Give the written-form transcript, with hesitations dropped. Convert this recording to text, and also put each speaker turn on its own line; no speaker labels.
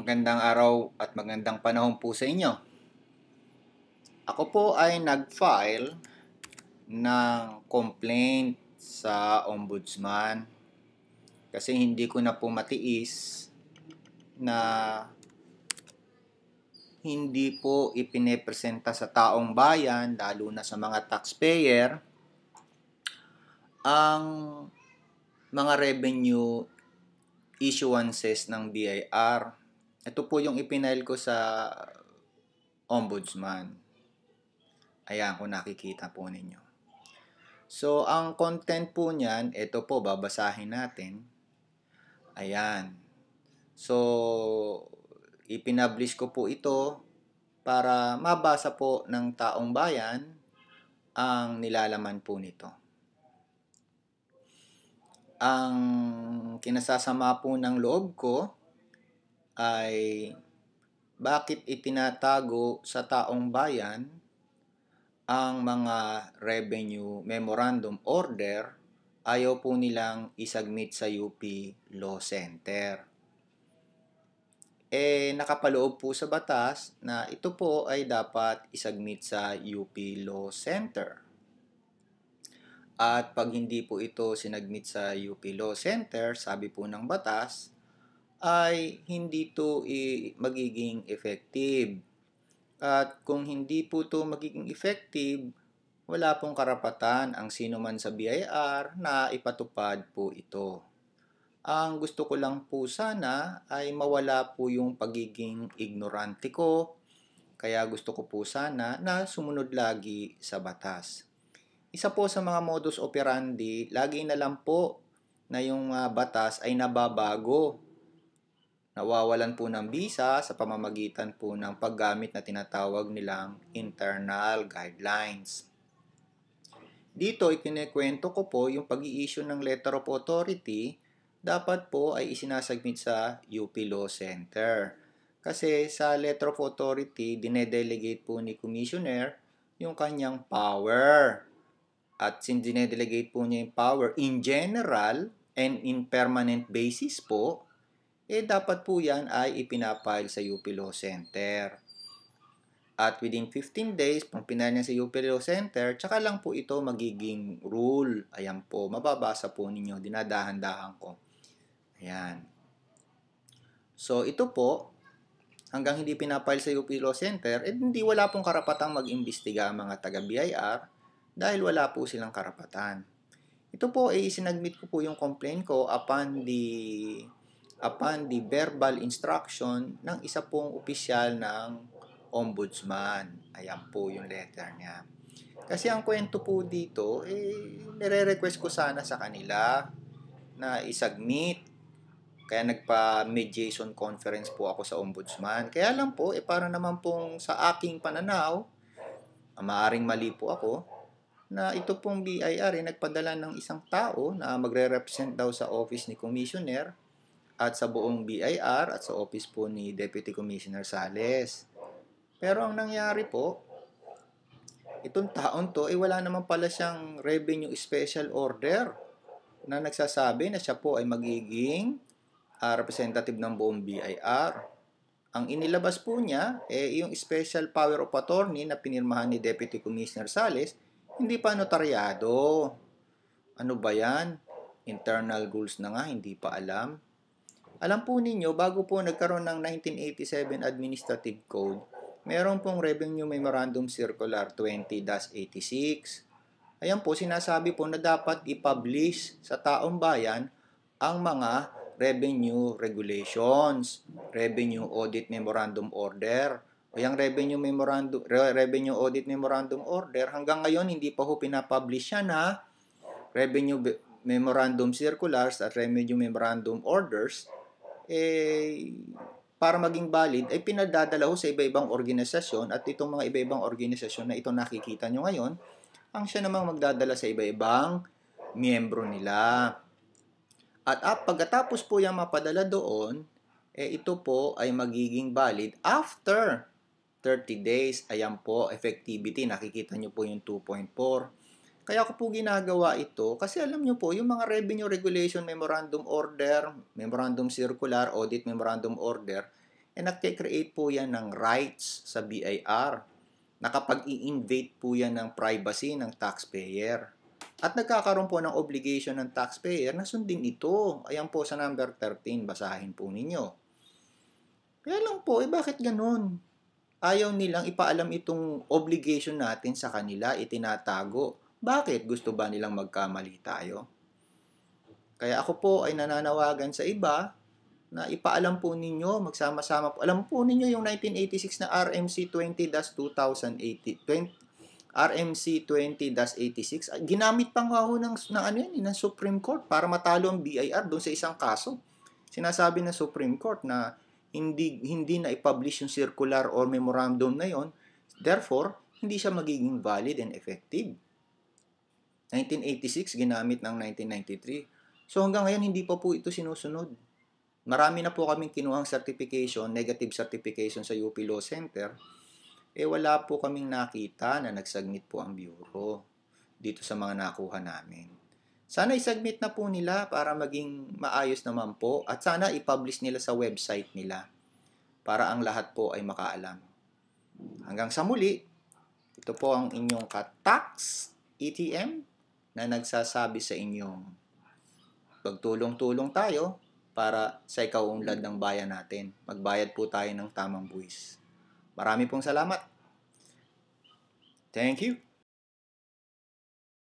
Magandang araw at magandang panahon po sa inyo. Ako po ay nag-file ng complaint sa Ombudsman kasi hindi ko na po matiis na hindi po ipinapresenta sa taong bayan, lalo na sa mga taxpayer, ang mga revenue issuances ng BIR. Ito po yung ipinail ko sa Ombudsman. Ayan, kung nakikita po ninyo. So, ang content po niyan, ito po, babasahin natin. Ayan. So, ipinablish ko po ito para mabasa po ng taong bayan ang nilalaman po nito. Ang kinasasama po ng loob ko ay bakit itinatago sa taong bayan ang mga revenue memorandum order ayaw po nilang isubmit sa UP Law Center. Nakapaloob po sa batas na ito po ay dapat isubmit sa UP Law Center. At pag hindi po ito sinagmit sa UP Law Center, sabi po ng batas, ay hindi ito magiging effective. At kung hindi po ito magiging effective, wala pong karapatan ang sino man sa BIR na ipatupad po ito. Ang gusto ko lang po sana ay mawala po yung pagiging ignorante ko, kaya gusto ko po sana na sumunod lagi sa batas. Isa po sa mga modus operandi, lagi na lang po na yung batas ay nababago. Nawawalan po ng bisa sa pamamagitan po ng paggamit na tinatawag nilang internal guidelines. Dito, ikinekwento ko po yung pag-i-issue ng letter of authority, dapat po ay isinasubmit sa UP Law Center. Kasi sa letter of authority, dinedelegate po ni Commissioner yung kanyang power. At since dinedelegate po niya yung power in general and in permanent basis po, dapat po yan ay ipinapile sa UP Law Center. At within 15 days, pang pinal niya sa UP Law Center, tsaka lang po ito magiging rule. Ayan po, mababasa po ninyo, dinadahan-dahan ko. Ayan. So, ito po, hanggang hindi pinapile sa UP Law Center, hindi wala pong karapatang mag-imbestiga ang mga taga-BIR dahil wala po silang karapatan. Ito po ay isinagmit ko po yung complaint ko upon the verbal instruction ng isa pong opisyal ng Ombudsman. Ayan po yung letter niya. Kasi ang kwento po dito, nire-request ko sana sa kanila na isubmit. Kaya nagpa-mediation conference po ako sa Ombudsman. Kaya lang po, para naman pong sa aking pananaw, maaring mali po ako, na ito pong BIR nagpadala ng isang tao na magre-represent daw sa office ni Commissioner at sa buong BIR at sa office po ni Deputy Commissioner Sales. Pero ang nangyari po, itong taon to, wala naman pala siyang revenue special order na nagsasabi na siya po ay magiging representative ng buong BIR. Ang inilabas po niya, yung special power of attorney na pinirmahan ni Deputy Commissioner Sales, hindi pa notaryado. Ano ba yan? Internal rules na nga, hindi pa alam. Alam po ninyo, bago po nagkaroon ng 1987 Administrative Code, meron pong Revenue Memorandum Circular 20-86. Ayan po, sinasabi po na dapat i-publish sa taong bayan ang mga revenue regulations, revenue audit memorandum order. O yung revenue audit memorandum order, hanggang ngayon hindi pa ho pinapublish yan na revenue memorandum circulars at revenue memorandum orders, para maging valid, ay pinadadala ho sa iba-ibang organisasyon at itong mga iba-ibang organisasyon na ito nakikita nyo ngayon, ang siya namang magdadala sa iba-ibang miyembro nila. At pagkatapos po yung mapadala doon, ito po ay magiging valid after 30 days. Ayan po, effectivity. Nakikita nyo po yung 2.4. Kaya ko po ginagawa ito kasi alam nyo po, yung mga revenue regulation memorandum order, memorandum circular, audit memorandum order, nagke-create po yan ng rights sa BIR. Nakapag-i-invade po yan ng privacy ng taxpayer. At nagkakaroon po ng obligation ng taxpayer na sundin ito. Ayan po sa number 13, basahin po ninyo. Kaya lang po, bakit ganun? Ayaw nilang ipaalam itong obligation natin sa kanila, itinatago. Bakit? Gusto ba nilang magkamali tayo? Kaya ako po ay nananawagan sa iba na ipaalam po ninyo, magsama-sama po. Alam po ninyo yung 1986 na RMC 20-2018, RMC 20-86, ginamit pa nga ho ng Supreme Court para matalo ang BIR doon sa isang kaso. Sinasabi ng Supreme Court na hindi na i-publish yung circular or memorandum na yon, therefore, hindi siya magiging valid and effective. 1986, ginamit ng 1993. So hanggang ngayon, hindi pa po ito sinusunod. Marami na po kaming kinuhang certification, negative certification sa UP Law Center. Wala po kaming nakita na nagsubmit po ang Bureau dito sa mga nakuha namin. Sana isubmit na po nila para maging maayos naman po at sana i-publish nila sa website nila para ang lahat po ay makaalam. Hanggang sa muli, ito po ang inyong ka-tax ETM na nagsasabi sa inyong pagtulong-tulong tayo para sa ikaunlad ng bayan natin. Magbayad po tayo ng tamang buwis. Marami pong salamat. Thank you.